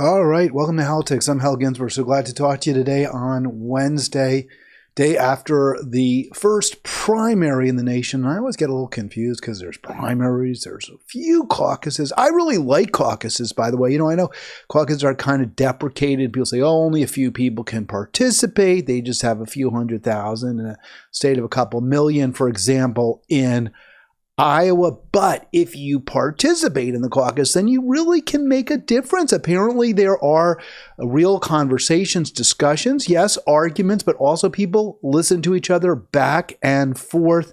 All right, welcome to Halitics. I'm Hal Ginsberg. So glad to talk to you today on Wednesday, day after the first primary in the nation. I always get a little confused because there's primaries, there's a few caucuses. I really like caucuses, by the way. I know caucuses are kind of deprecated. People say, oh, only a few people can participate. They just have a few 100,000 in a state of a couple million, for example, in Iowa. But if you participate in the caucus, then you really can make a difference. Apparently, there are real conversations, discussions, yes, arguments, but also people listen to each other back and forth.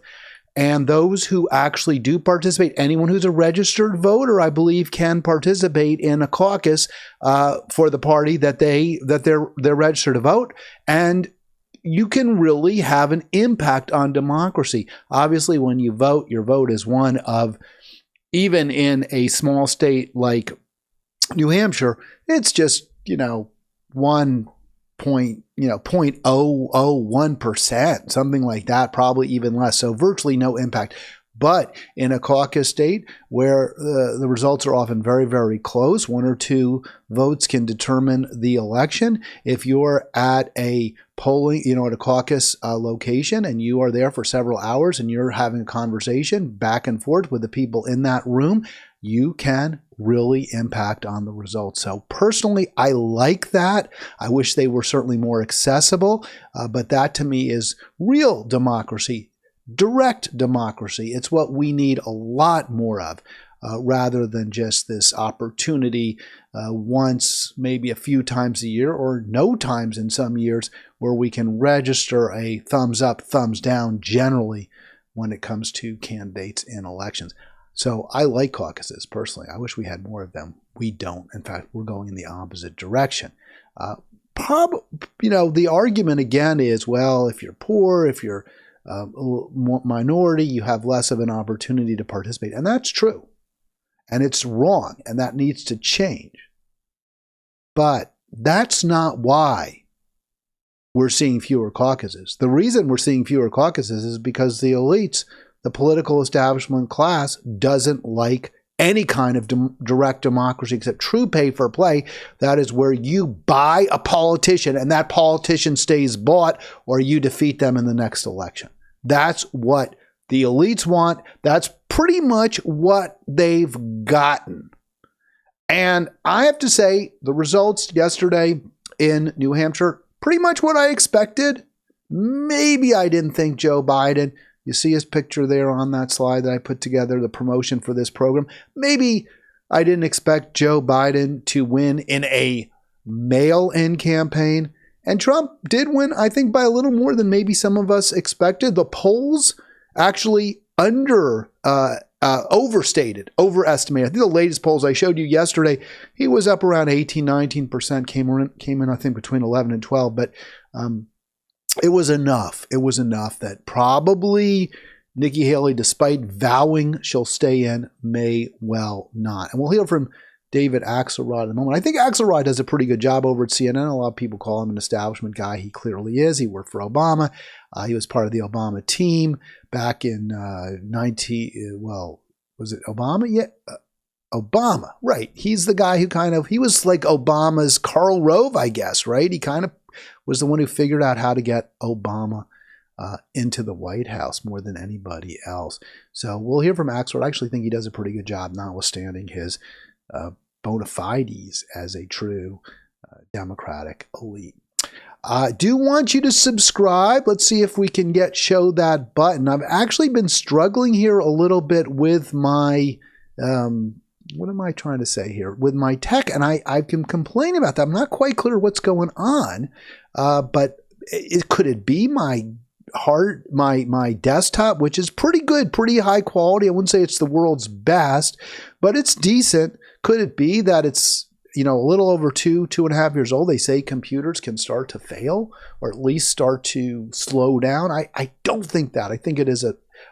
And those who actually do participate, anyone who's a registered voter, I believe, can participate in a caucus for the party that they're registered to vote. And you can really have an impact on democracy. Obviously, when you vote, your vote is one of, even in a small state like New Hampshire, it's just, 0.001%, something like that, probably even less. So virtually no impact. But in a caucus state where the results are often very, very close, one or two votes can determine the election. If you're at a polling, at a caucus location and you are there for several hours and you're having a conversation back and forth with the people in that room, you can really impact on the results. So personally, I like that. I wish they were certainly more accessible, but that to me is real democracy. Direct democracy. It's what we need a lot more of, rather than just this opportunity once, maybe a few times a year, or no times in some years, where we can register a thumbs up, thumbs down generally when it comes to candidates in elections. So I like caucuses personally. I wish we had more of them. We don't. In fact, we're going in the opposite direction. The argument again is, well, if you're poor, if you're minority, you have less of an opportunity to participate. And that's true. And it's wrong. And that needs to change. But that's not why we're seeing fewer caucuses. The reason we're seeing fewer caucuses is because the elites, the political establishment class, doesn't like any kind of direct democracy except true pay for play. That is where you buy a politician and that politician stays bought, or you defeat them in the next election. That's what the elites want. That's pretty much what they've gotten. And I have to say, the results yesterday in New Hampshire, pretty much what I expected. Maybe I didn't think Joe Biden, you see his picture there on that slide that I put together, the promotion for this program. Maybe I didn't expect Joe Biden to win in a mail-in campaign. And Trump did win, I think, by a little more than maybe some of us expected. The polls actually overstated, overestimated. I think the latest polls I showed you yesterday, he was up around 18, 19%, came in, I think, between 11 and 12. But it was enough. It was enough that probably Nikki Haley, despite vowing she'll stay in, may well not. And we'll hear from David Axelrod in a moment. I think Axelrod does a pretty good job over at CNN. A lot of people call him an establishment guy. He clearly is. He worked for Obama. He was part of the Obama team back in was it Obama? Yeah, Obama, right. He's the guy who he was like Obama's Karl Rove, I guess, right? He kind of was the one who figured out how to get Obama into the White House more than anybody else. So we'll hear from Axelrod. I actually think he does a pretty good job, notwithstanding his bona fides as a true Democratic elite. I do want you to subscribe. Let's see if we can show that button. I've actually been struggling here a little bit with my, what am I trying to say here? With my tech, and I can complain about that. I'm not quite clear what's going on, but could it be my desktop, which is pretty good, pretty high quality? I wouldn't say it's the world's best, but it's decent. Could it be that it's a little over 2.5 years old? They say computers can start to fail, or at least start to slow down. I don't think that. I think it is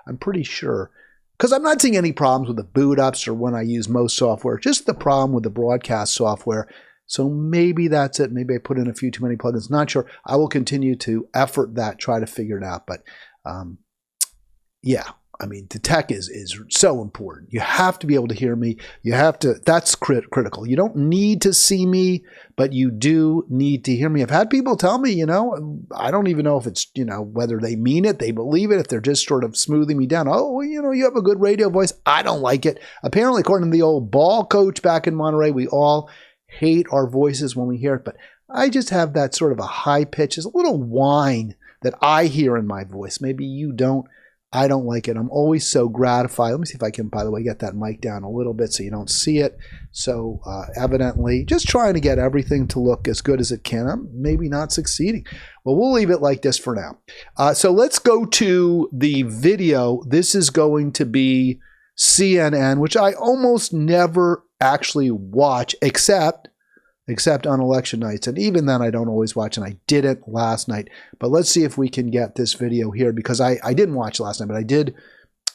I'm pretty sure, because I'm not seeing any problems with the boot ups or when I use most software, just the problem with the broadcast software. So maybe that's it. Maybe I put in a few too many plugins. Not sure. I will continue to effort that, try to figure it out. But yeah, I mean, the tech is so important. You have to be able to hear me. You have to, that's critical. You don't need to see me, but you do need to hear me. I've had people tell me, you know, I don't even know if it's, you know, whether they mean it, they believe it, if they're just sort of smoothing me down. Oh, well, you know, you have a good radio voice. I don't like it. Apparently, according to the old ball coach back in Monterey, we all hate our voices when we hear it, but I just have that sort of a high pitch, just a little whine that I hear in my voice. Maybe you don't. I don't like it. I'm always so gratified. Let me see if I can, by the way, get that mic down a little bit so you don't see it. So evidently, just trying to get everything to look as good as it can. I'm maybe not succeeding. Well, we'll leave it like this for now. So let's go to the video. This is going to be CNN, which I almost never actually watch except on election nights. And even then, I don't always watch, and I didn't last night. But let's see if we can get this video here, because I didn't watch last night, but I did.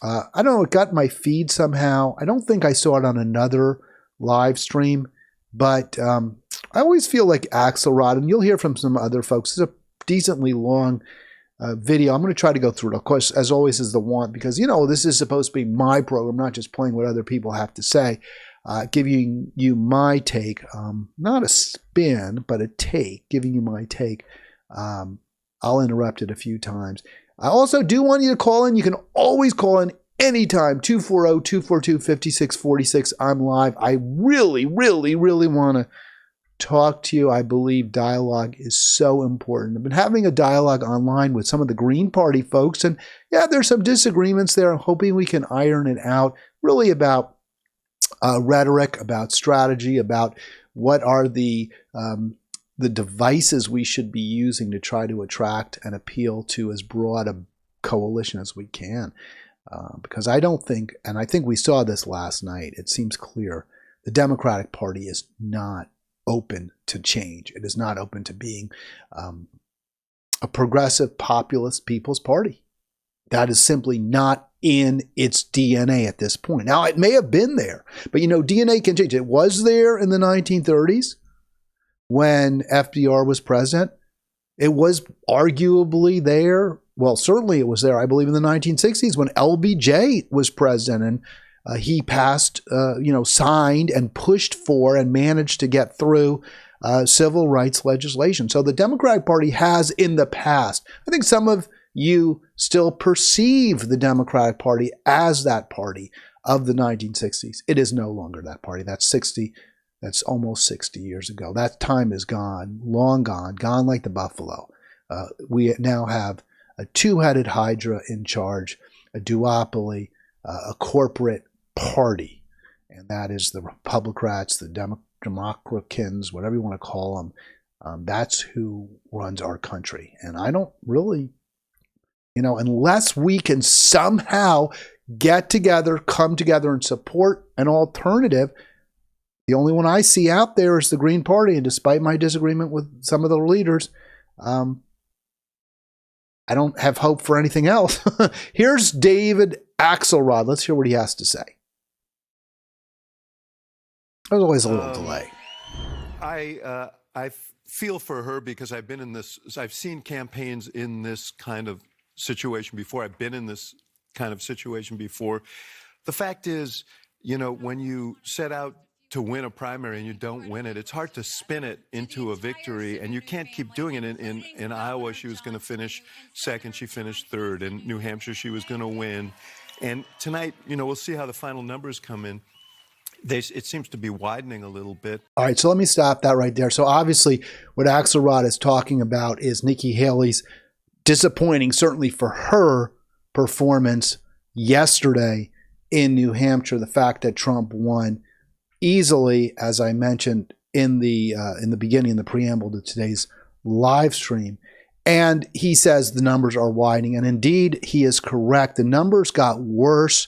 I don't know, it got my feed somehow. I don't think I saw it on another live stream, but I always feel like Axelrod, and you'll hear from some other folks. It's a decently long video. I'm going to try to go through it. Of course, as always is the want, because, you know, this is supposed to be my program, not just playing what other people have to say. Giving you my take, not a spin, but a take, giving you my take. I'll interrupt it a few times. I also do want you to call in. You can always call in anytime, 240-242-5646. I'm live. I really, really, really want to talk to you. I believe dialogue is so important. I've been having a dialogue online with some of the Green Party folks, and yeah, there's some disagreements there. I'm hoping we can iron it out, really about rhetoric, about strategy, about what are the devices we should be using to try to attract and appeal to as broad a coalition as we can. Because I don't think, and I think we saw this last night, it seems clear, the Democratic Party is not open to change. It is not open to being a progressive populist people's party. That is simply not in its DNA at this point. Now, it may have been there, but, you know, DNA can change. It was there in the 1930s when FDR was president. It was arguably there. Well, certainly it was there, I believe, in the 1960s when LBJ was president, and he passed, signed and pushed for and managed to get through civil rights legislation. So the Democratic Party has in the past, I think some of you still perceive the Democratic Party as that party of the 1960s. It is no longer that party. That's almost 60 years ago. That time is gone, long gone like the buffalo. We now have a two-headed hydra in charge, a duopoly, a corporate party, and that is the Republicrats, the Democrats, whatever you want to call them. That's who runs our country. And I don't really, unless we can somehow get together, come together and support an alternative, the only one I see out there is the Green Party. And despite my disagreement with some of the leaders, I don't have hope for anything else. Here's David Axelrod. Let's hear what he has to say. There's always a little delay. I feel for her because I've been in this. I've seen campaigns in this kind of situation before. I've been in this kind of situation before. The fact is, when you set out to win a primary and you don't win it, it's hard to spin it into a victory, and you can't keep doing it. In Iowa, she was going to finish second. She finished third. In New Hampshire, she was going to win. And tonight, we'll see how the final numbers come in. It seems to be widening a little bit. All right, so let me stop that right there. So obviously what Axelrod is talking about is Nikki Haley's disappointing, certainly for her, performance yesterday in New Hampshire. The fact that Trump won easily, as I mentioned in the beginning, in the preamble to today's live stream. And he says the numbers are widening. And indeed, he is correct. The numbers got worse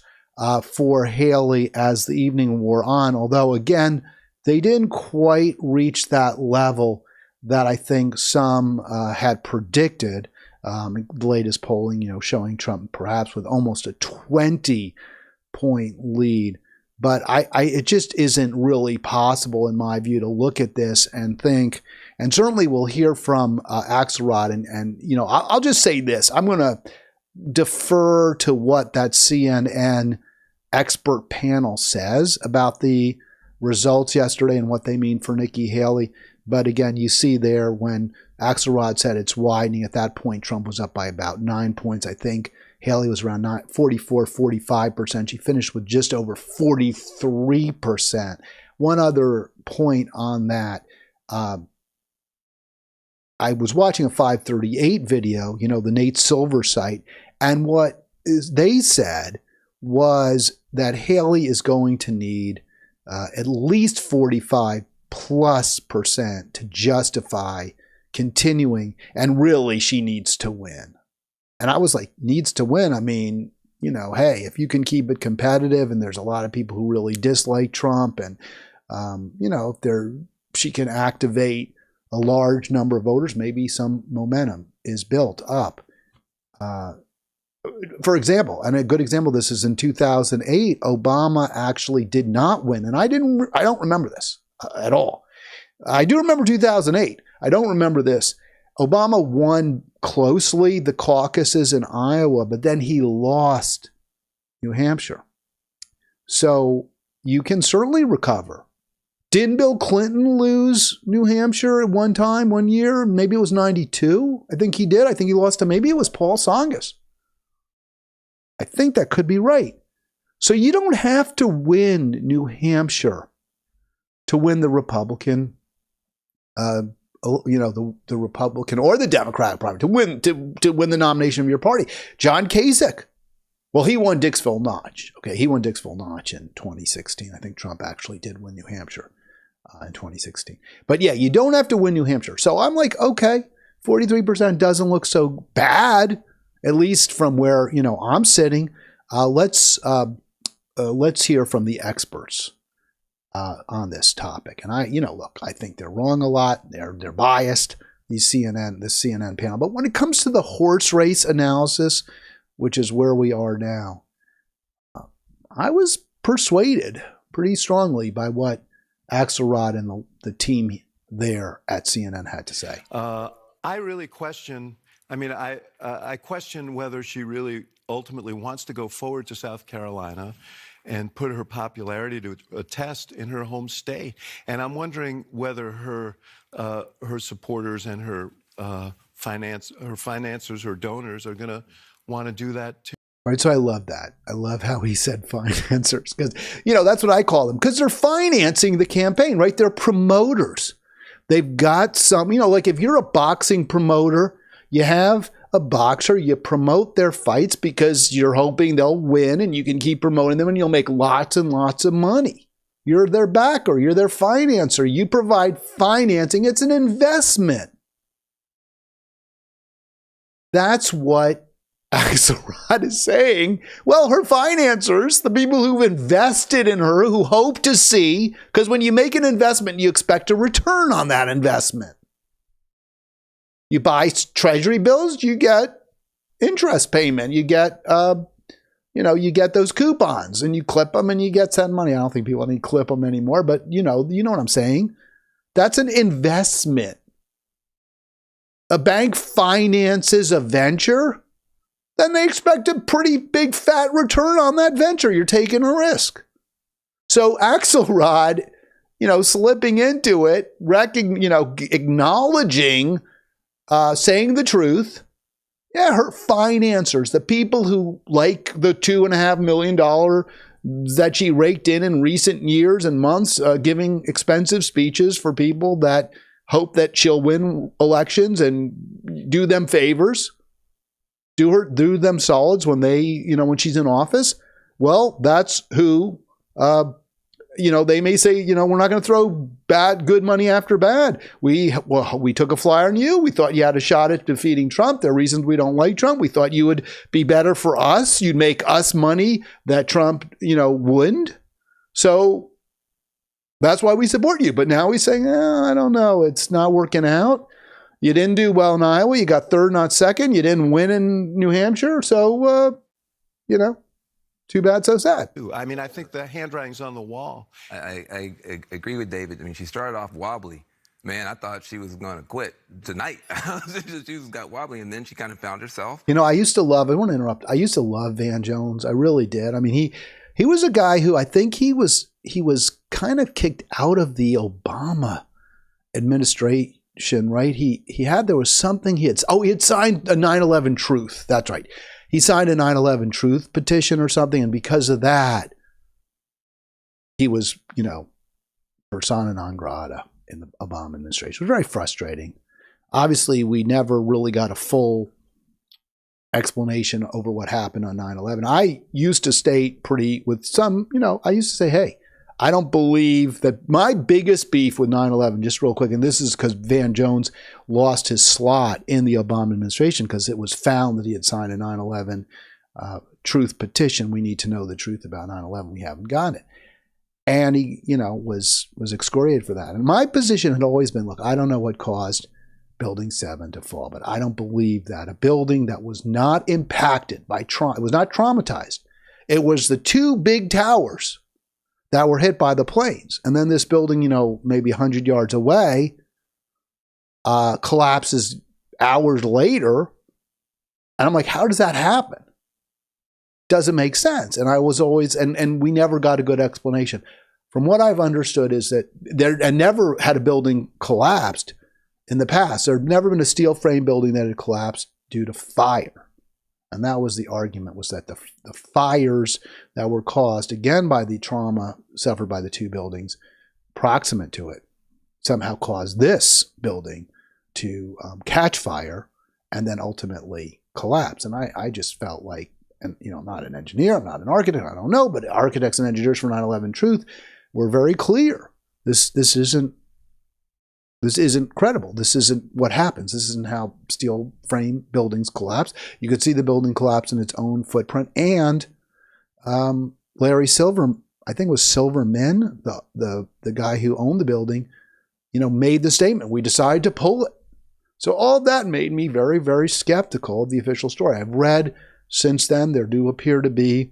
for Haley as the evening wore on, although, again, they didn't quite reach that level that I think some had predicted. The latest polling, showing Trump perhaps with almost a 20-point lead. But it just isn't really possible, in my view, to look at this and think, and certainly we'll hear from Axelrod, and I'll just say this. I'm going to defer to what that CNN expert panel says about the results yesterday and what they mean for Nikki Haley. But again, you see there when Axelrod said it's widening, at that point, Trump was up by about 9 points, I think. Haley was around 44, 45%. She finished with just over 43%. One other point on that. I was watching a 538 video, the Nate Silver site, and what they said was that Haley is going to need at least 45+% to justify continuing, and really she needs to win. And I was like, needs to win? I mean, hey, if you can keep it competitive, and there's a lot of people who really dislike Trump, and if she can activate a large number of voters, maybe some momentum is built up. For example, and a good example of this is in 2008, Obama actually did not win. And I don't remember this at all. I do remember 2008. I don't remember this. Obama won closely the caucuses in Iowa, but then he lost New Hampshire. So you can certainly recover. Didn't Bill Clinton lose New Hampshire at one year? Maybe it was 92. I think he did. I think he lost to, maybe it was Paul Tsongas. I think that could be right. So you don't have to win New Hampshire to win the Republican, the Republican or the Democratic primary, to win the nomination of your party. John Kasich. Well, he won Dixville Notch. Okay, he won Dixville Notch in 2016. I think Trump actually did win New Hampshire in 2016. But yeah, you don't have to win New Hampshire. So I'm like, okay, 43% doesn't look so bad, at least from where I'm sitting. Let's hear from the experts on this topic. And I think they're wrong a lot. They're biased. This CNN panel. But when it comes to the horse race analysis, which is where we are now, I was persuaded pretty strongly by what Axelrod and the team there at CNN had to say. I really question. I question whether she really ultimately wants to go forward to South Carolina and put her popularity to a test in her home state. And I'm wondering whether her supporters and her financiers, her donors, are going to want to do that too. Right, so I love that. I love how he said financiers, because that's what I call them, because they're financing the campaign, right? They're promoters. They've got some, like if you're a boxing promoter, you have a boxer, you promote their fights because you're hoping they'll win, and you can keep promoting them and you'll make lots and lots of money. You're their backer, you're their financer, you provide financing. It's an investment. That's what Axelrod is saying. Well, her financiers, the people who've invested in her, who hope to see, because when you make an investment, you expect a return on that investment. You buy treasury bills, you get interest payment. You get, you get those coupons, and you clip them and you get sent money. I don't think people need to clip them anymore, but you know what I'm saying. That's an investment. A bank finances a venture, then they expect a pretty big fat return on that venture. You're taking a risk. So Axelrod, slipping into it, acknowledging, saying the truth. Yeah, her financiers, the people who like the $2.5 million that she raked in recent years and months, giving expensive speeches for people that hope that she'll win elections and do them favors. Do them solids when when she's in office. Well, that's who, they may say, we're not going to throw good money after bad. We took a flyer on you. We thought you had a shot at defeating Trump. There are reasons we don't like Trump. We thought you would be better for us. You'd make us money that Trump, wouldn't. So that's why we support you. But now he's saying, I don't know. It's not working out. You didn't do well in Iowa. You got third, not second. You didn't win in New Hampshire. So, too bad, so sad. I think the handwriting's on the wall. I agree with David. She started off wobbly, Man, I thought she was going to quit tonight. She was got wobbly, and then she kind of found herself. You know, I used to love, I want to interrupt, I used to love Van Jones. I really did. I mean, he was a guy who I think he was kind of kicked out of the Obama administration, right? There was something he had signed a 9/11 truth. That's right. He signed a 9/11 truth petition or something. And because of that, he was, persona non grata in the Obama administration. It was very frustrating. Obviously, we never really got a full explanation over what happened on 9/11. I used to state I used to say, hey, I don't believe that my biggest beef with 9/11, just real quick, and this is because Van Jones lost his slot in the Obama administration because it was found that he had signed a 9/11 truth petition. We need to know the truth about 9/11. We haven't got it. And he, was excoriated for that. And my position had always been, look, I don't know what caused Building 7 to fall, but I don't believe that a building that was not impacted by trauma, it was not traumatized. It was the two big towers that were hit by the planes. And then this building, maybe 100 yards away, collapses hours later. And I'm like, how does that happen? Doesn't make sense. And I was always, and we never got a good explanation. From what I've understood is that and never had a building collapsed in the past. There had never been a steel frame building that had collapsed due to fire. And that was the argument, was that the fires that were caused, again, by the trauma suffered by the two buildings proximate to it, somehow caused this building to catch fire and then ultimately collapse. And I just felt like, and I'm not an engineer, I'm not an architect, I don't know, but architects and engineers for 9/11 Truth were very clear. This isn't credible. This isn't what happens. This isn't how steel frame buildings collapse. You could see the building collapse in its own footprint. And Larry Silver, I think it was Silverman, the guy who owned the building, made the statement, we decided to pull it. So all that made me very, very skeptical of the official story. I've read since then, there do appear to be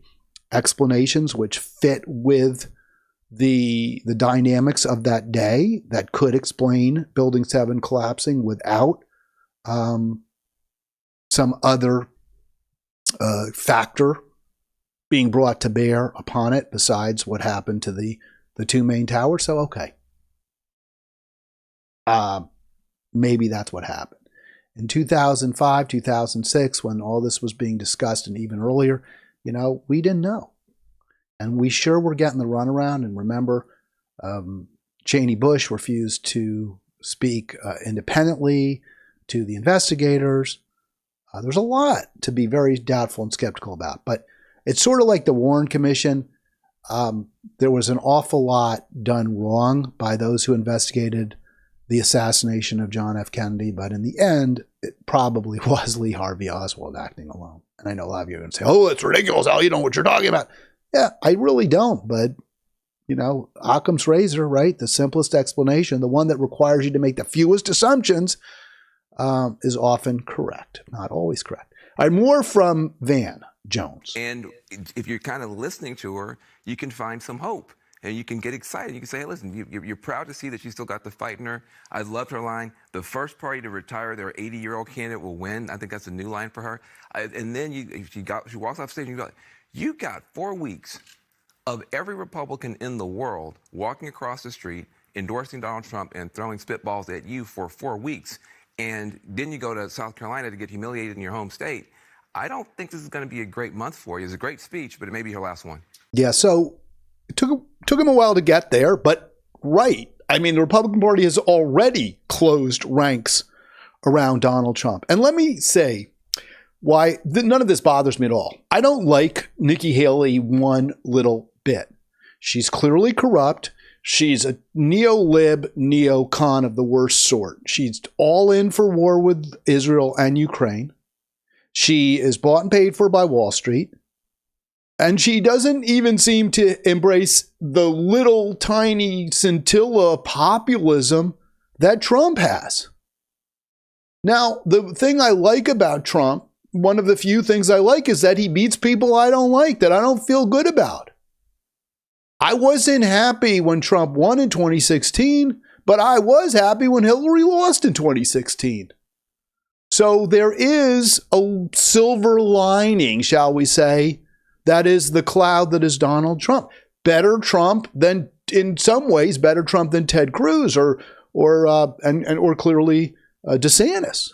explanations which fit with the dynamics of that day that could explain Building 7 collapsing without some other factor being brought to bear upon it besides what happened to the two main towers. So, okay. Maybe that's what happened. In 2005, 2006, when all this was being discussed and even earlier, we didn't know. And we sure were getting the runaround. And remember, Cheney Bush refused to speak independently to the investigators. There's a lot to be very doubtful and skeptical about. But it's sort of like the Warren Commission. There was an awful lot done wrong by those who investigated the assassination of John F. Kennedy. But in the end, it probably was Lee Harvey Oswald acting alone. And I know a lot of you are going to say, oh, it's ridiculous. Al, you know what you're talking about. Yeah, I really don't. But, Occam's razor, right? The simplest explanation, the one that requires you to make the fewest assumptions, is often correct. Not always correct. All right, more from Van Jones. And if you're kind of listening to her, you can find some hope. And you can get excited. You can say, hey, listen, you're proud to see that she's still got the fight in her. I loved her line, the first party to retire their 80-year-old candidate will win. I think that's a new line for her. And then she walks off stage and you got 4 weeks of every Republican in the world walking across the street, endorsing Donald Trump and throwing spitballs at you for 4 weeks. And then you go to South Carolina to get humiliated in your home state. I don't think this is going to be a great month for you. It's a great speech, but it may be her last one. Yeah, so it took him a while to get there, but right. I mean, the Republican Party has already closed ranks around Donald Trump. And let me say why none of this bothers me at all. I don't like Nikki Haley one little bit. She's clearly corrupt. She's a neo-lib, neo-con of the worst sort. She's all in for war with Israel and Ukraine. She is bought and paid for by Wall Street. And she doesn't even seem to embrace the little tiny scintilla of populism that Trump has. Now, the thing I like about Trump, one of the few things I like, is that he beats people I don't like, that I don't feel good about. I wasn't happy when Trump won in 2016, but I was happy when Hillary lost in 2016. So there is a silver lining, shall we say, that is the cloud that is Donald Trump. Better Trump than, in some ways, better Trump than Ted Cruz or clearly DeSantis.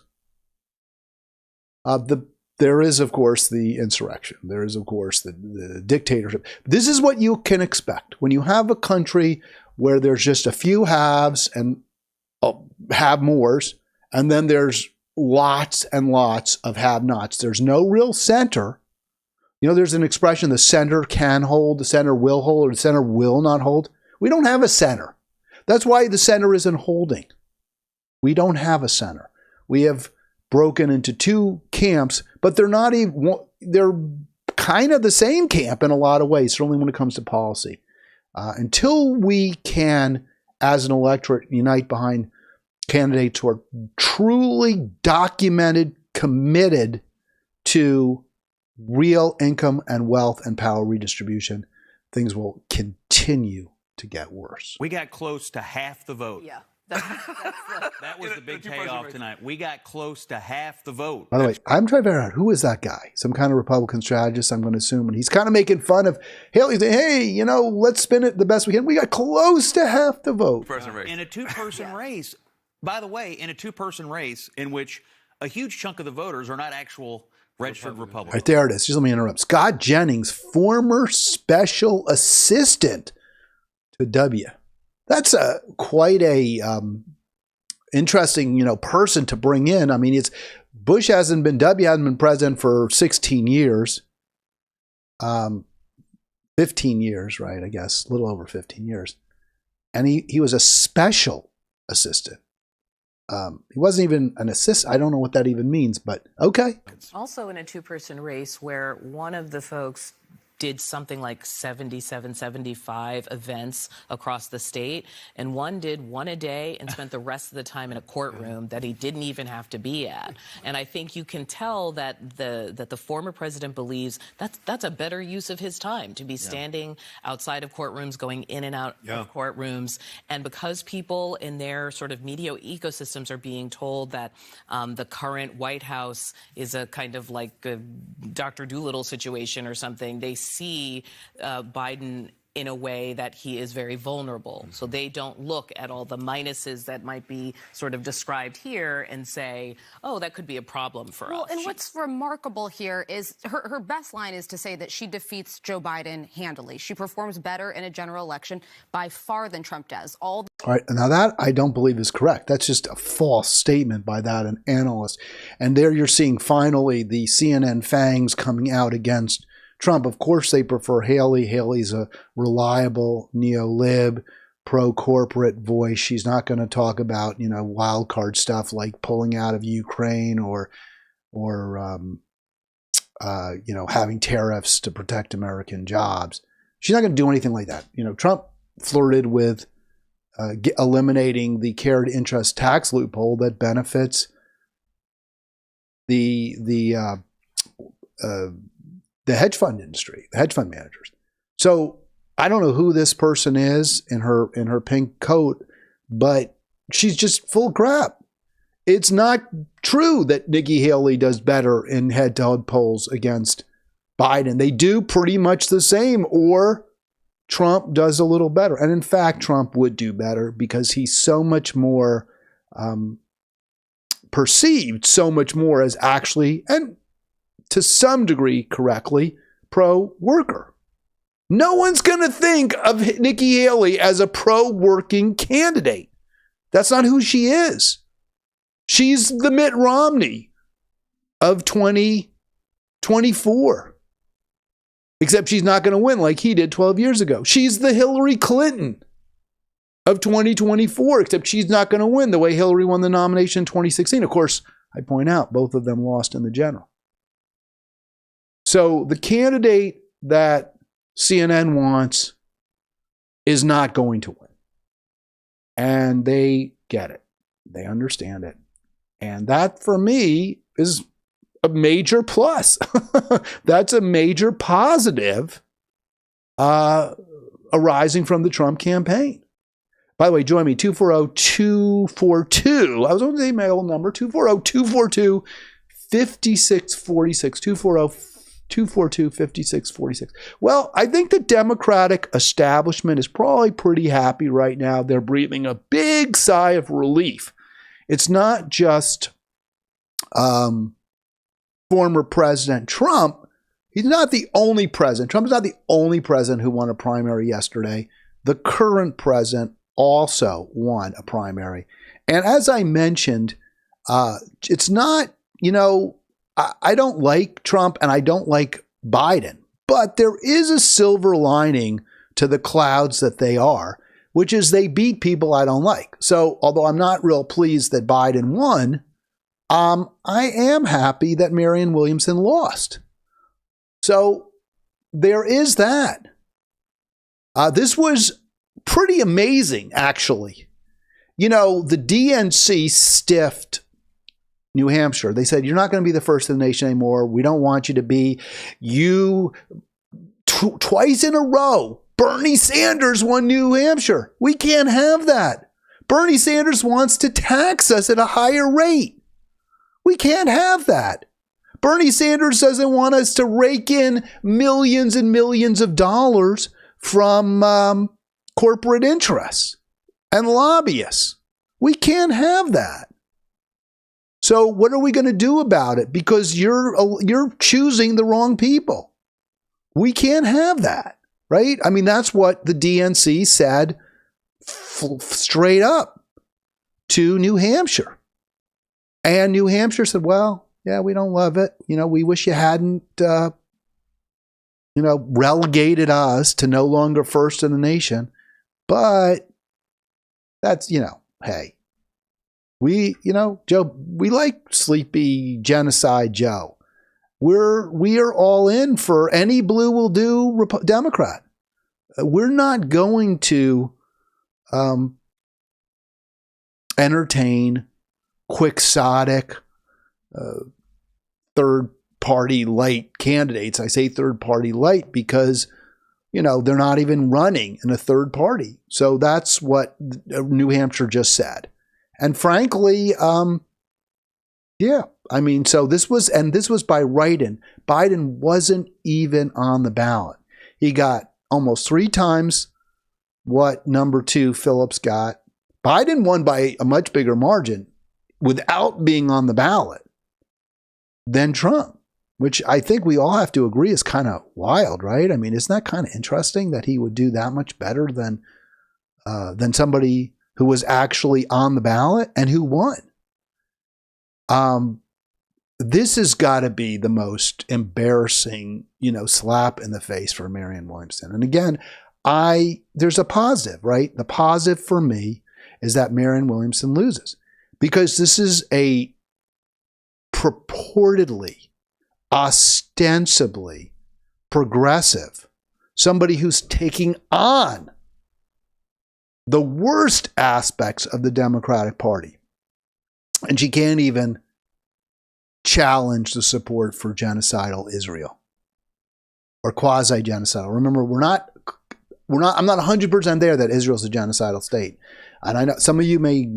There is, of course, the insurrection. There is, of course, the dictatorship. This is what you can expect when you have a country where there's just a few haves and have-mores, and then there's lots and lots of have-nots. There's no real center. You know, there's an expression, the center can hold, the center will hold, or the center will not hold. We don't have a center. That's why the center isn't holding. We don't have a center. We have broken into two camps, but they're not even, they're kind of the same camp in a lot of ways, certainly when it comes to policy. Until we can, as an electorate, unite behind candidates who are truly documented, committed to real income and wealth and power redistribution, things will continue to get worse. We got close to half the vote. Yeah. That was the big payoff tonight. We got close to half the vote. By the way, I'm trying to figure out who is that guy? Some kind of Republican strategist, I'm going to assume. And he's kind of making fun of Haley. Hey, you know, let's spin it the best we can. We got close to half the vote. In a two-person race. By the way, in a two-person race in which a huge chunk of the voters are not actual registered Republicans. Right, there it is. Just let me interrupt. Scott Jennings, former special assistant to W. That's quite a interesting, person to bring in. I mean, Bush hasn't been president for 16 years, 15 years, right? I guess a little over 15 years, and he was a special assistant. He wasn't even an assistant. I don't know what that even means, but okay. Also in a two-person race where one of the folks did something like 77, 75 events across the state, and one did one a day and spent the rest of the time in a courtroom that he didn't even have to be at. And I think you can tell that the former president believes that's a better use of his time, to be standing outside of courtrooms, going in and out of courtrooms. And because people in their sort of media ecosystems are being told that the current White House is a kind of like a Dr. Doolittle situation or something, they see Biden in a way that he is very vulnerable. So they don't look at all the minuses that might be sort of described here and say, oh, that could be a problem for us. Well, and what's remarkable here is her best line is to say that she defeats Joe Biden handily. She performs better in a general election by far than Trump does. All right, now that I don't believe is correct. That's just a false statement by an analyst. And there you're seeing finally the CNN fangs coming out against Trump. Of course, they prefer Haley. Haley's a reliable neo-lib, pro-corporate voice. She's not going to talk about, wild card stuff like pulling out of Ukraine or having tariffs to protect American jobs. She's not going to do anything like that. Trump flirted with eliminating the carried interest tax loophole that benefits the hedge fund industry, the hedge fund managers. So I don't know who this person is in her pink coat, but she's just full of crap. It's not true that Nikki Haley does better in head-to-head polls against Biden. They do pretty much the same, or Trump does a little better. And in fact, Trump would do better because he's so much more perceived, so much more as actually, and to some degree correctly, pro-worker. No one's going to think of Nikki Haley as a pro-working candidate. That's not who she is. She's the Mitt Romney of 2024. Except she's not going to win like he did 12 years ago. She's the Hillary Clinton of 2024, except she's not going to win the way Hillary won the nomination in 2016. Of course, I point out both of them lost in the general. So the candidate that CNN wants is not going to win. And they get it. They understand it. And that, for me, is a major plus. That's a major positive arising from the Trump campaign. By the way, join me, 240-242. I was going to say my old number, 240-242-5646, 242-5646. Well, I think the Democratic establishment is probably pretty happy right now. They're breathing a big sigh of relief. It's not just former President Trump. He's not the only president. Trump is not the only president who won a primary yesterday. The current president also won a primary. And as I mentioned, it's not, I don't like Trump and I don't like Biden, but there is a silver lining to the clouds that they are, which is they beat people I don't like. So although I'm not real pleased that Biden won, I am happy that Marianne Williamson lost. So there is that. This was pretty amazing, actually. The DNC stiffed New Hampshire. They said, you're not going to be the first in the nation anymore. We don't want you to be. Twice in a row, Bernie Sanders won New Hampshire. We can't have that. Bernie Sanders wants to tax us at a higher rate. We can't have that. Bernie Sanders doesn't want us to rake in millions and millions of dollars from corporate interests and lobbyists. We can't have that. So what are we going to do about it? Because you're choosing the wrong people. We can't have that, right? I mean, that's what the DNC said straight up to New Hampshire. And New Hampshire said, well, yeah, we don't love it. We wish you hadn't, relegated us to no longer first in the nation. But that's, hey, Joe, we like sleepy genocide Joe. We are all in for any blue will do Democrat. We're not going to entertain quixotic third party light candidates. I say third party light because they're not even running in a third party. So that's what New Hampshire just said. And frankly, yeah, I mean, so this was by write-in. Biden wasn't even on the ballot. He got almost 3 times what number 2 Phillips got. Biden won by a much bigger margin without being on the ballot than Trump, which I think we all have to agree is kind of wild, right? I mean, isn't that kind of interesting that he would do that much better than somebody who was actually on the ballot and who won? This has got to be the most embarrassing, slap in the face for Marianne Williamson. And again, there's a positive, right? The positive for me is that Marianne Williamson loses because this is a purportedly, ostensibly progressive, somebody who's taking on the worst aspects of the Democratic Party. And she can't even challenge the support for genocidal Israel or quasi-genocidal. Remember, I'm not 100% there that Israel's a genocidal state. And I know some of you may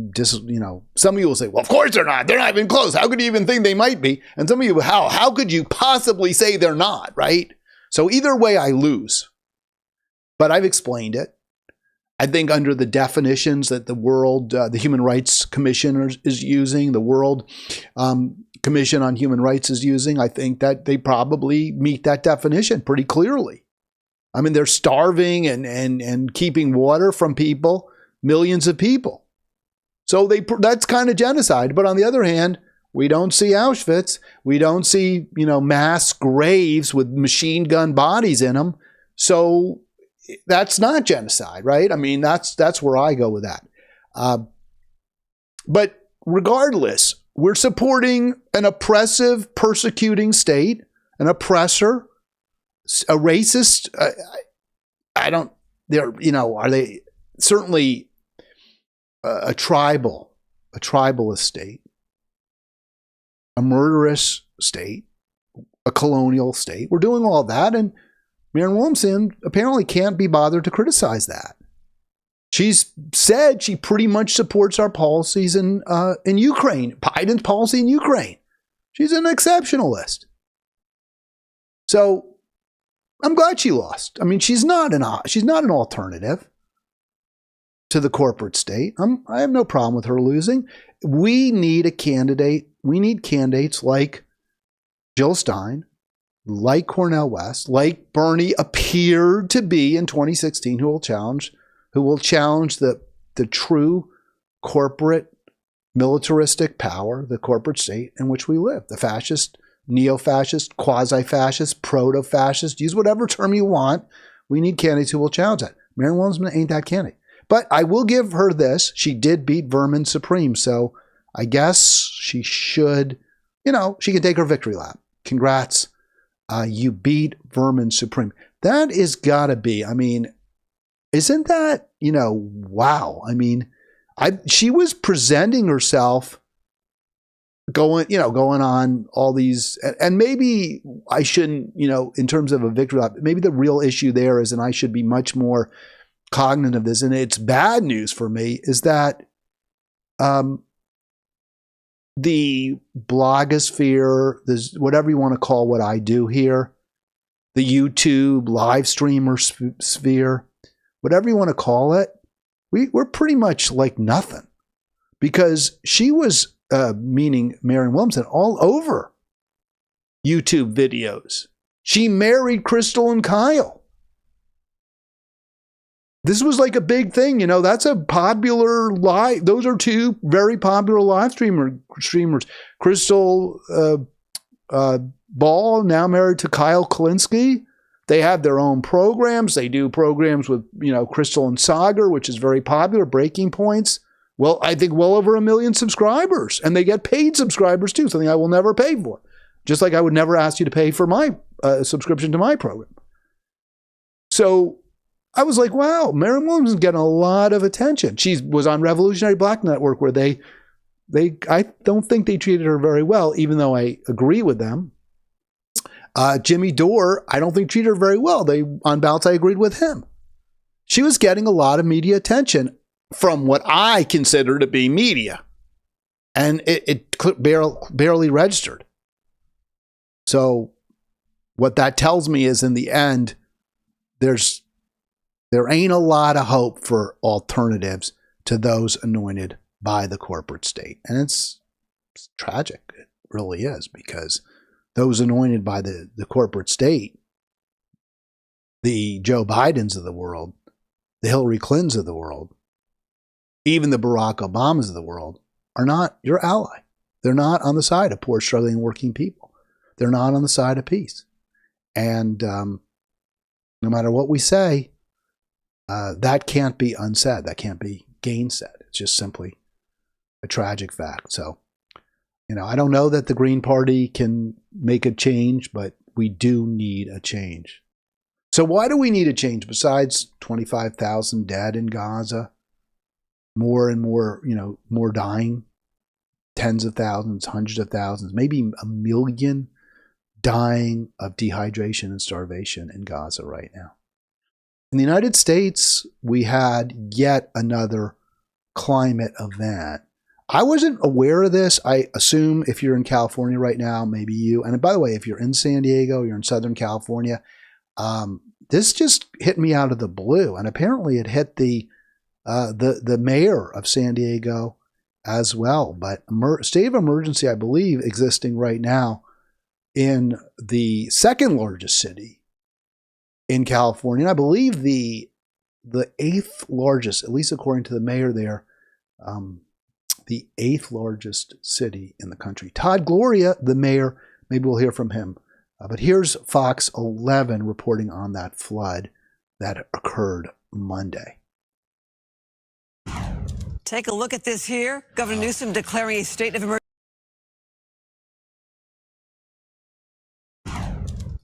some of you will say, well, of course they're not. They're not even close. How could you even think they might be? And some of you, how could you possibly say they're not, right? So either way, I lose. But I've explained it. I think under the definitions that the Human Rights Commission is using, the World Commission on Human Rights is using, I think that they probably meet that definition pretty clearly. I mean, they're starving and keeping water from people, millions of people. So that's kind of genocide. But on the other hand, we don't see Auschwitz. We don't see, mass graves with machine gun bodies in them. So that's not genocide, right? I mean, that's where I go with that. But regardless, we're supporting an oppressive, persecuting state, an oppressor, a racist. Are they certainly a tribalist state, a murderous state, a colonial state? We're doing all that, and Marianne Williamson apparently can't be bothered to criticize that. She's said she pretty much supports our policies in Ukraine, Biden's policy in Ukraine. She's an exceptionalist. So I'm glad she lost. I mean, she's not an alternative to the corporate state. I have no problem with her losing. We need a candidate. We need candidates like Jill Stein, like Cornel West, like Bernie appeared to be in 2016, who will challenge the true corporate militaristic power, the corporate state in which we live, the fascist, neo-fascist, quasi-fascist, proto-fascist, use whatever term you want. We need candidates who will challenge that. Marianne Williamson ain't that candidate. But I will give her this. She did beat Vermin Supreme, so I guess she should, she can take her victory lap. Congrats. You beat Vermin Supreme. That is gotta be, isn't that, wow. She was presenting herself going on all these, and maybe I shouldn't, in terms of a victory lap, maybe the real issue there is, and I should be much more cognizant of this, and it's bad news for me, is that the blogosphere, whatever you want to call what I do here, the YouTube live streamer sphere, whatever you want to call it, we're pretty much like nothing, because she was, meaning Marianne Williamson, all over YouTube videos. She married Crystal and Kyle. This was like a big thing, that's a popular live. Those are two very popular live streamers. Crystal Ball, now married to Kyle Kalinske. They have their own programs. They do programs with, Crystal and Sagar, which is very popular, Breaking Points. Well, I think well over 1 million subscribers. And they get paid subscribers too, something I will never pay for. Just like I would never ask you to pay for my subscription to my program. So I was like, wow, Marianne Williamson's getting a lot of attention. She was on Revolutionary Black Network, where I don't think they treated her very well, even though I agree with them. Jimmy Dore, I don't think treated her very well. On balance, I agreed with him. She was getting a lot of media attention from what I consider to be media. And it barely registered. So what that tells me is, in the end, there ain't a lot of hope for alternatives to those anointed by the corporate state. And it's tragic. It really is, because those anointed by the corporate state, the Joe Bidens of the world, the Hillary Clintons of the world, even the Barack Obamas of the world, are not your ally. They're not on the side of poor, struggling, working people. They're not on the side of peace. And no matter what we say, that can't be unsaid. That can't be gainsaid. It's just simply a tragic fact. So, I don't know that the Green Party can make a change, but we do need a change. So why do we need a change besides 25,000 dead in Gaza? More and more, more dying, tens of thousands, hundreds of thousands, maybe 1 million dying of dehydration and starvation in Gaza right now. In the United States, we had yet another climate event. I wasn't aware of this. I assume if you're in California right now, maybe you, and by the way, if you're in San Diego, you're in Southern California, this just hit me out of the blue. And apparently it hit the mayor of San Diego as well. But state of emergency, I believe, existing right now in the second largest city in California. And I believe the 8th largest, at least according to the mayor there, the 8th largest city in the country. Todd Gloria, the mayor, maybe we'll hear from him. But here's Fox 11 reporting on that flood that occurred Monday. Take a look at this here. Governor Newsom declaring a state of emergency.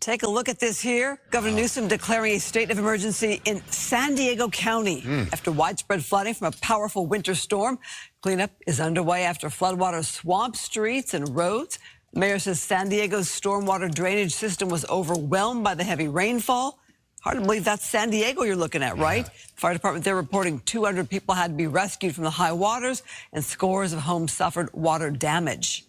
Take a look at this here. Governor Newsom declaring a state of emergency in San Diego County after widespread flooding from a powerful winter storm. Cleanup is underway after floodwater swamped streets and roads. The mayor says San Diego's stormwater drainage system was overwhelmed by the heavy rainfall. Hard to believe that's San Diego you're looking at, right? The fire department, they're reporting 200 people had to be rescued from the high waters and scores of homes suffered water damage.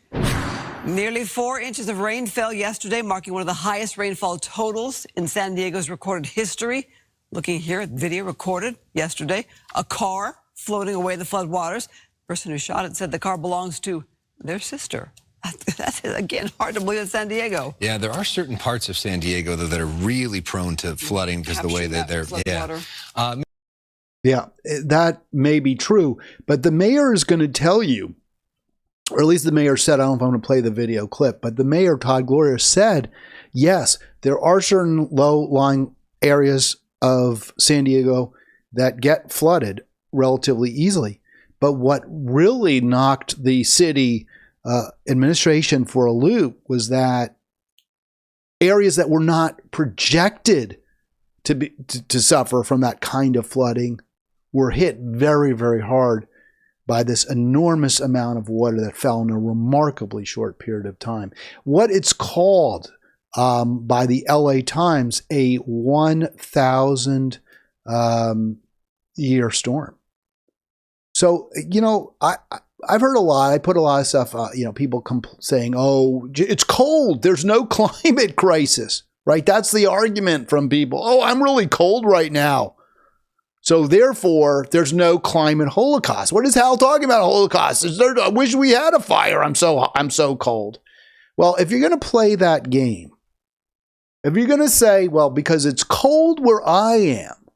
Nearly 4 inches of rain fell yesterday, marking one of the highest rainfall totals in San Diego's recorded history. Looking here at video recorded yesterday, a car floating away the floodwaters. The person who shot it said the car belongs to their sister. That's, again, hard to believe in San Diego. Yeah, there are certain parts of San Diego, though, that are really prone to flooding because the way that they're... Yeah, that may be true, but the mayor is going to tell you, or at least the mayor said, I don't know if I'm going to play the video clip, but the mayor, Todd Gloria, said, yes, there are certain low-lying areas of San Diego that get flooded relatively easily. But what really knocked the city administration for a loop was that areas that were not projected to suffer from that kind of flooding were hit very, very hard by this enormous amount of water that fell in a remarkably short period of time. What it's called by the LA Times, a 1,000 year storm. So, you know, I've heard a lot. I put a lot of stuff, people saying, oh, it's cold. There's no climate crisis, right? That's the argument from people. Oh, I'm really cold right now. So therefore, there's no climate holocaust. What is Hal talking about, a holocaust? I wish we had a fire. I'm so cold. Well, if you're going to play that game, if you're going to say, well, because it's cold where I am,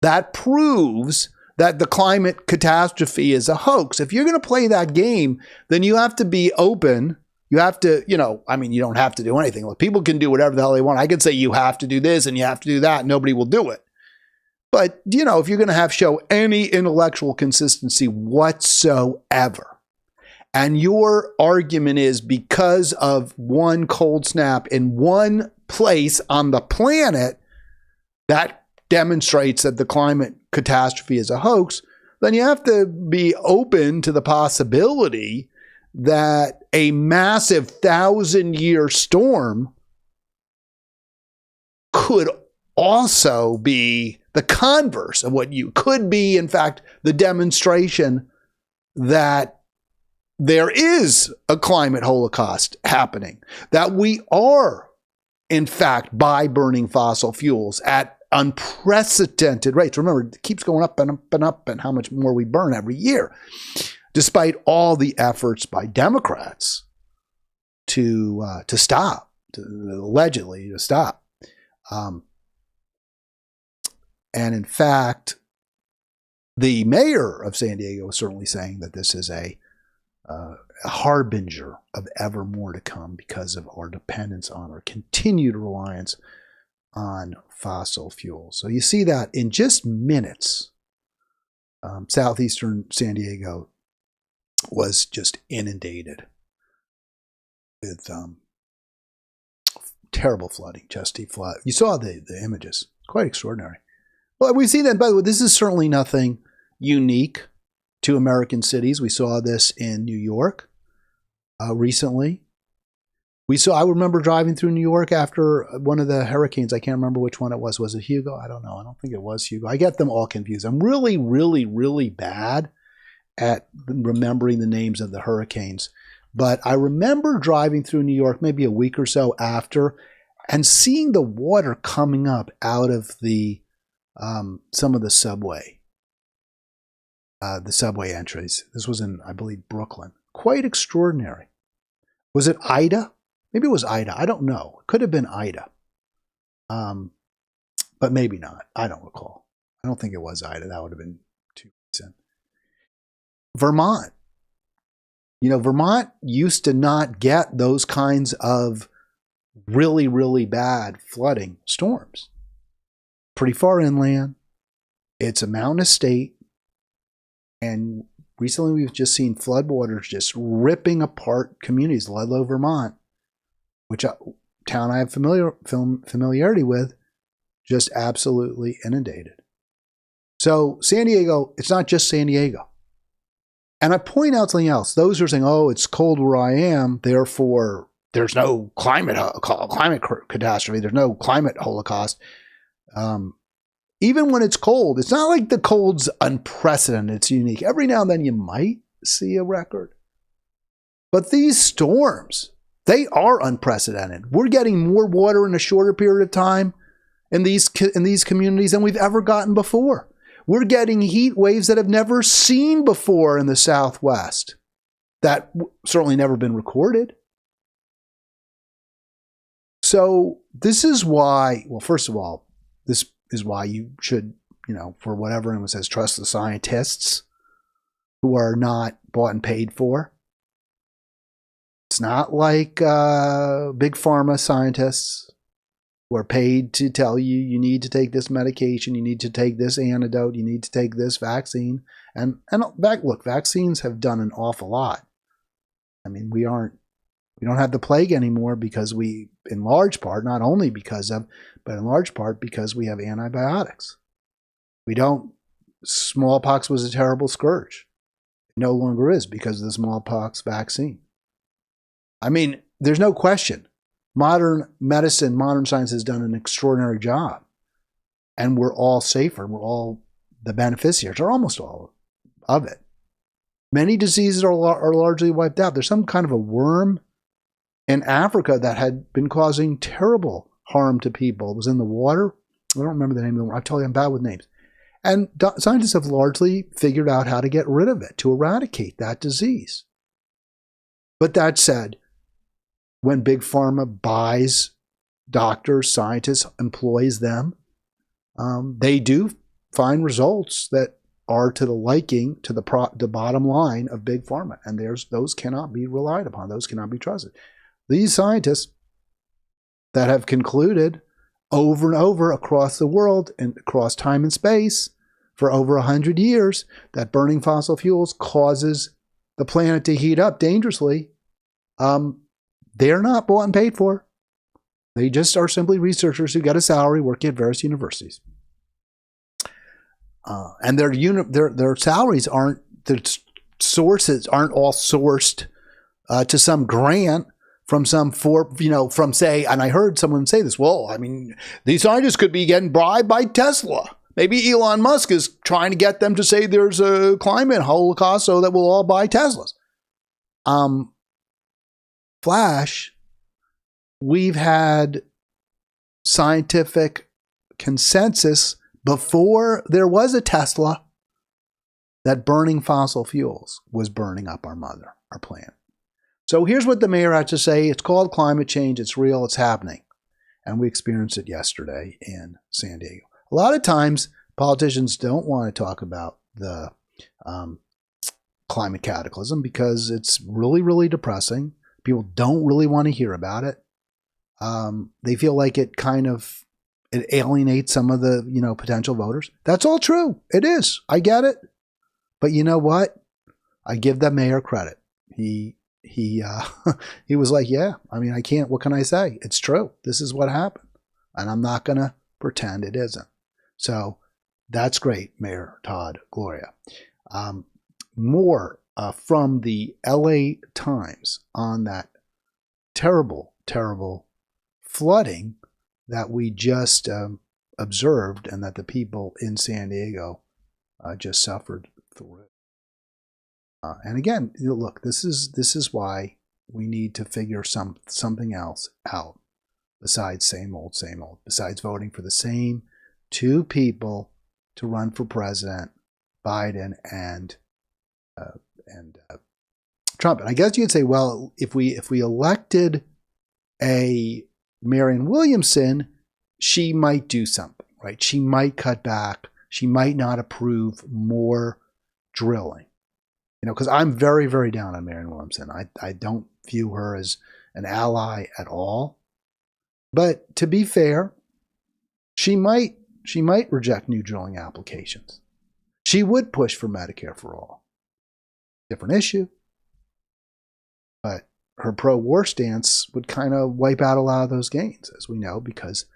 that proves that the climate catastrophe is a hoax. If you're going to play that game, then you have to be open. You have to, you don't have to do anything. Look, people can do whatever the hell they want. I can say you have to do this and you have to do that. Nobody will do it. But, if you're going to show any intellectual consistency whatsoever, and your argument is because of one cold snap in one place on the planet, that demonstrates that the climate catastrophe is a hoax, then you have to be open to the possibility that a massive 1,000-year storm could also be the converse of what you could be, in fact, the demonstration that there is a climate holocaust happening, that we are, in fact, by burning fossil fuels at unprecedented rates. Remember, it keeps going up and up and up, and how much more we burn every year, despite all the efforts by Democrats to stop, allegedly to stop. And in fact, the mayor of San Diego is certainly saying that this is a harbinger of ever more to come because of our dependence on, our continued reliance on fossil fuels. So you see that in just minutes, southeastern San Diego was just inundated with terrible flooding, chest deep flood. You saw the images. Quite extraordinary. Well, we've seen that, by the way, this is certainly nothing unique to American cities. We saw this in New York recently. I remember driving through New York after one of the hurricanes. I can't remember which one it was. Was it Hugo? I don't know. I don't think it was Hugo. I get them all confused. I'm really, really, really bad at remembering the names of the hurricanes. But I remember driving through New York maybe a week or so after and seeing the water coming up out of the some of the subway entries. This was in, I believe, Brooklyn. Quite extraordinary. Was it Ida? Maybe it was Ida. I don't know. It could have been Ida. But maybe not. I don't recall. I don't think it was Ida. That would have been too recent. Vermont. Vermont used to not get those kinds of really, really bad flooding storms. Pretty far inland. It's a mountainous state. And recently we've just seen floodwaters just ripping apart communities. Ludlow, Vermont, which town I have familiarity with, just absolutely inundated. So San Diego, it's not just San Diego. And I point out something else. Those who are saying, oh, it's cold where I am, therefore there's no climate catastrophe, there's no climate holocaust. Even when it's cold, it's not like the cold's unprecedented, it's unique. Every now and then you might see a record. But these storms, they are unprecedented. We're getting more water in a shorter period of time in these communities than we've ever gotten before. We're getting heat waves that have never seen before in the Southwest. That certainly never been recorded. So this is why, well, first of all, this is why you should, for whatever anyone says, trust the scientists who are not bought and paid for. It's not like big pharma scientists who are paid to tell you you need to take this medication, you need to take this antidote, you need to take this vaccine. And look, vaccines have done an awful lot. I mean, we don't have the plague anymore because we, in large part, not only because of, but in large part because we have antibiotics. Smallpox was a terrible scourge. It no longer is because of the smallpox vaccine. I mean, there's no question. Modern medicine, modern science has done an extraordinary job. And we're all safer. We're all the beneficiaries, or almost all of it. Many diseases are largely wiped out. There's some kind of a worm in Africa that had been causing terrible harm to people. It was in the water. I don't remember the name of the worm. I tell you, I'm bad with names. And scientists have largely figured out how to get rid of it, to eradicate that disease. But that said, when Big Pharma buys doctors, scientists, employs them, they do find results that are to the liking, to the bottom line of Big Pharma. And those cannot be relied upon. Those cannot be trusted. These scientists that have concluded over and over across the world and across time and space for over 100 years that burning fossil fuels causes the planet to heat up dangerously, they're not bought and paid for. They just are simply researchers who get a salary working at various universities. And their salaries aren't, their sources aren't all sourced to some grant from from say, and I heard someone say this, well, I mean, these scientists could be getting bribed by Tesla. Maybe Elon Musk is trying to get them to say there's a climate holocaust so that we'll all buy Teslas. Flash, we've had scientific consensus before there was a Tesla that burning fossil fuels was burning up our planet. So here's what the mayor had to say. It's called climate change. It's real. It's happening. And we experienced it yesterday in San Diego. A lot of times, politicians don't want to talk about the climate cataclysm because it's really, really depressing. People don't really want to hear about it. They feel like it alienates some of the potential voters. That's all true. It is. I get it. But you know what? I give the mayor credit. He was like, yeah, I mean, I can't, what can I say? It's true. This is what happened. And I'm not going to pretend it isn't. So that's great, Mayor Todd Gloria. More from the LA Times on that terrible, terrible flooding that we just observed and that the people in San Diego just suffered through. And again, look, this is why we need to figure something else out besides same old, besides voting for the same two people to run for president, Biden and Trump. And I guess you'd say, well, if we elected a Marianne Williamson, she might do something, right? She might cut back. She might not approve more drilling. Because I'm very, very down on Marianne Williamson. I don't view her as an ally at all. But to be fair, she might reject new drilling applications. She would push for Medicare for all. Different issue. But her pro-war stance would kind of wipe out a lot of those gains, as we know, because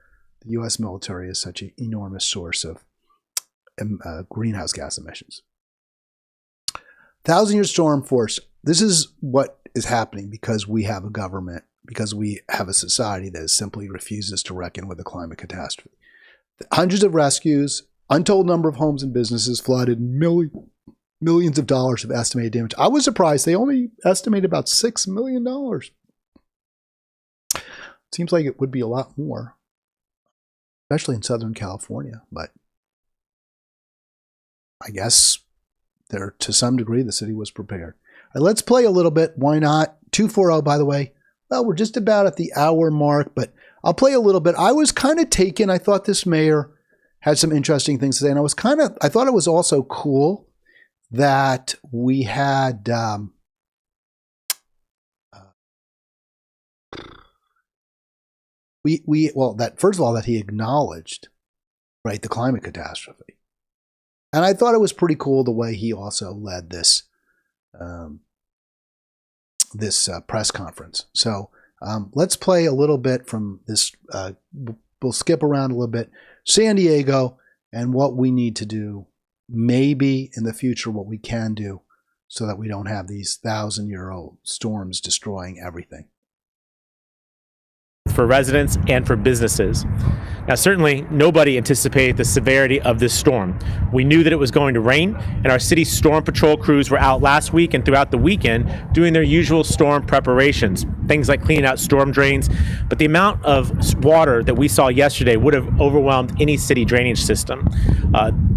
the U.S. military is such an enormous source of greenhouse gas emissions. 1,000-year storm force. This is what is happening because we have a government, because we have a society that simply refuses to reckon with a climate catastrophe. hundreds of rescues, untold number of homes and businesses flooded, millions of dollars of estimated damage. I was surprised they only estimated about $6 million. Seems like it would be a lot more, especially in Southern California. But I guess there, to some degree, the city was prepared. All right, let's play a little bit. Why not? 240, by the way. Well, we're just about at the hour mark, but I'll play a little bit. I was kind of taken. I thought this mayor had some interesting things to say, and I thought it was also cool that we had that first of all that he acknowledged, right, the climate catastrophe, and I thought it was pretty cool the way he also led this press conference. So let's play a little bit from this. We'll skip around a little bit. San Diego and what we need to do, maybe in the future, what we can do so that we don't have these 1,000-year-old storms destroying everything. For residents and for businesses. Now, certainly nobody anticipated the severity of this storm. We knew that it was going to rain, and our city storm patrol crews were out last week and throughout the weekend doing their usual storm preparations, things like cleaning out storm drains. But the amount of water that we saw yesterday would have overwhelmed any city drainage system.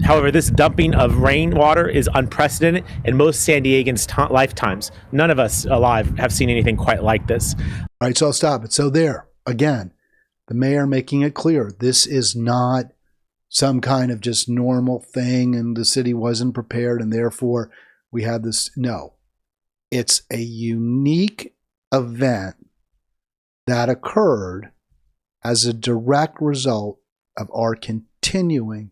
However, this dumping of rainwater is unprecedented in most San Diegans' lifetimes. None of us alive have seen anything quite like this. All right, so I'll stop it. So there, again, the mayor making it clear this is not some kind of just normal thing and the city wasn't prepared and therefore we had this. No, it's a unique event that occurred as a direct result of our continuing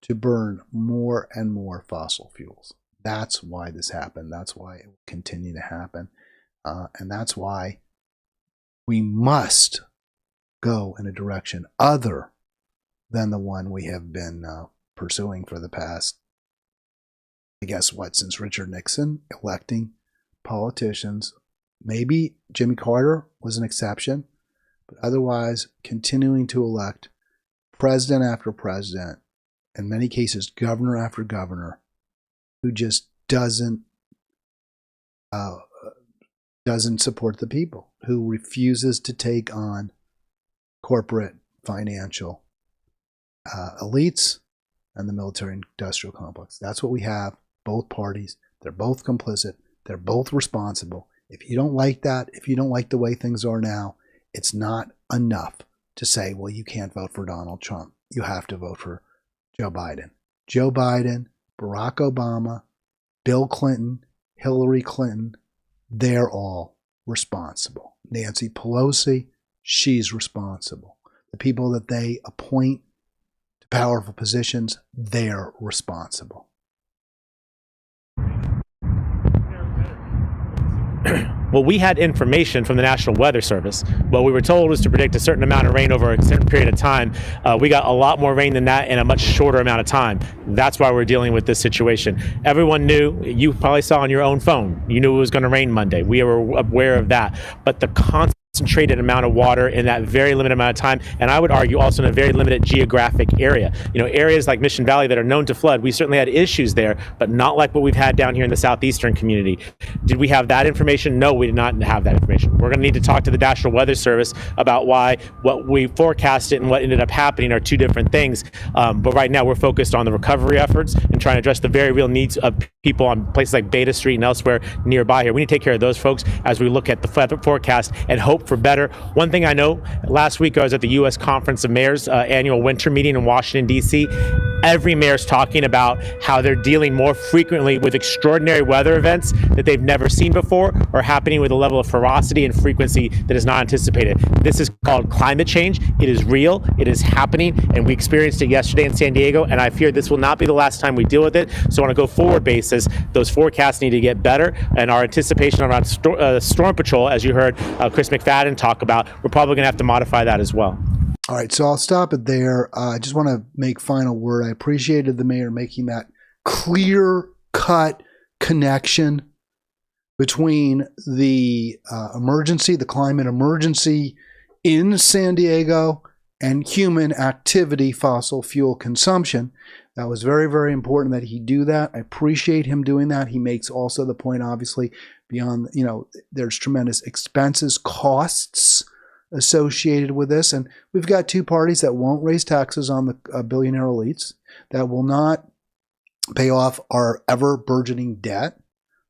to burn more and more fossil fuels. That's why this happened. That's why it will continue to happen. And that's why we must go in a direction other than the one we have been pursuing for the past, I guess, since Richard Nixon electing politicians. Maybe Jimmy Carter was an exception, but otherwise continuing to elect president after president, in many cases governor after governor, who just doesn't support the people, who refuses to take on corporate financial elites and the military industrial complex. That's what we have. Both parties, they're both complicit. They're both responsible. If you don't like that, if you don't like the way things are now, it's not enough to say, well, you can't vote for Donald Trump. You have to vote for Joe Biden. Joe Biden, Barack Obama, Bill Clinton, Hillary Clinton, they're all responsible. Nancy Pelosi, she's responsible. The people that they appoint to powerful positions, they're responsible. Well, we had information from the National Weather Service. What we were told was to predict a certain amount of rain over a certain period of time. We got a lot more rain than that in a much shorter amount of time. That's why we're dealing with this situation. Everyone knew, you probably saw on your own phone, you knew it was going to rain Monday. We were aware of that. But the concentrated amount of water in that very limited amount of time, and I would argue also in a very limited geographic area. You know, areas like Mission Valley that are known to flood, we certainly had issues there, but not like what we've had down here in the southeastern community. Did we have that information? No, we did not have that information. We're going to need to talk to the National Weather Service about why what we forecasted and what ended up happening are two different things. But right now we're focused on the recovery efforts and trying to address the very real needs of people on places like Beta Street and elsewhere nearby here. We need to take care of those folks as we look at the forecast and hope for better. One thing I know, last week I was at the U.S. Conference of Mayors annual winter meeting in Washington, D.C. Every mayor's talking about how they're dealing more frequently with extraordinary weather events that they've never seen before or happening with a level of ferocity and frequency that is not anticipated. This is called climate change. It is real. It is happening, and we experienced it yesterday in San Diego, and I fear this will not be the last time we deal with it. So on a go-forward basis, those forecasts need to get better, and our anticipation around storm patrol, as you heard Chris McFadden talk about, we're probably going to have to modify that as well. All right, so I'll stop it there. I just want to make final word. I appreciated the mayor making that clear-cut connection between the emergency, the climate emergency in San Diego, and human activity fossil fuel consumption. That was very, very important that he do that. I appreciate him doing that. He makes also the point, obviously, beyond, there's tremendous expenses, costs associated with this. And we've got two parties that won't raise taxes on the billionaire elites, that will not pay off our ever burgeoning debt.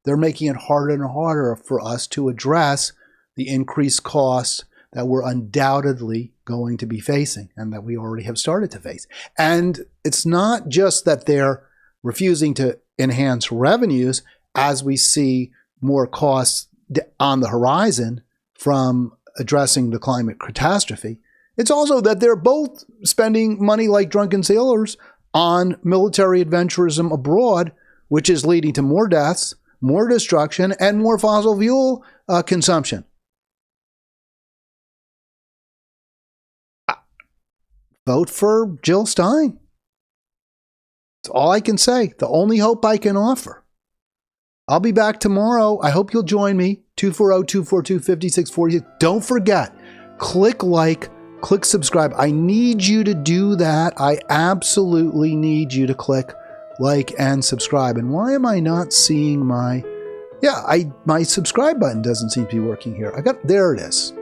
They're making it harder and harder for us to address the increased costs that we're undoubtedly going to be facing and that we already have started to face. And it's not just that they're refusing to enhance revenues as we see more costs on the horizon from addressing the climate catastrophe. It's also that they're both spending money like drunken sailors on military adventurism abroad, which is leading to more deaths, more destruction, and more fossil fuel consumption. Vote for Jill Stein. That's all I can say. The only hope I can offer. I'll be back tomorrow. I hope you'll join me. 240-242-5646. Don't forget, click like, click subscribe. I need you to do that. I absolutely need you to click like and subscribe. And why am I not seeing my subscribe button doesn't seem to be working here. There it is.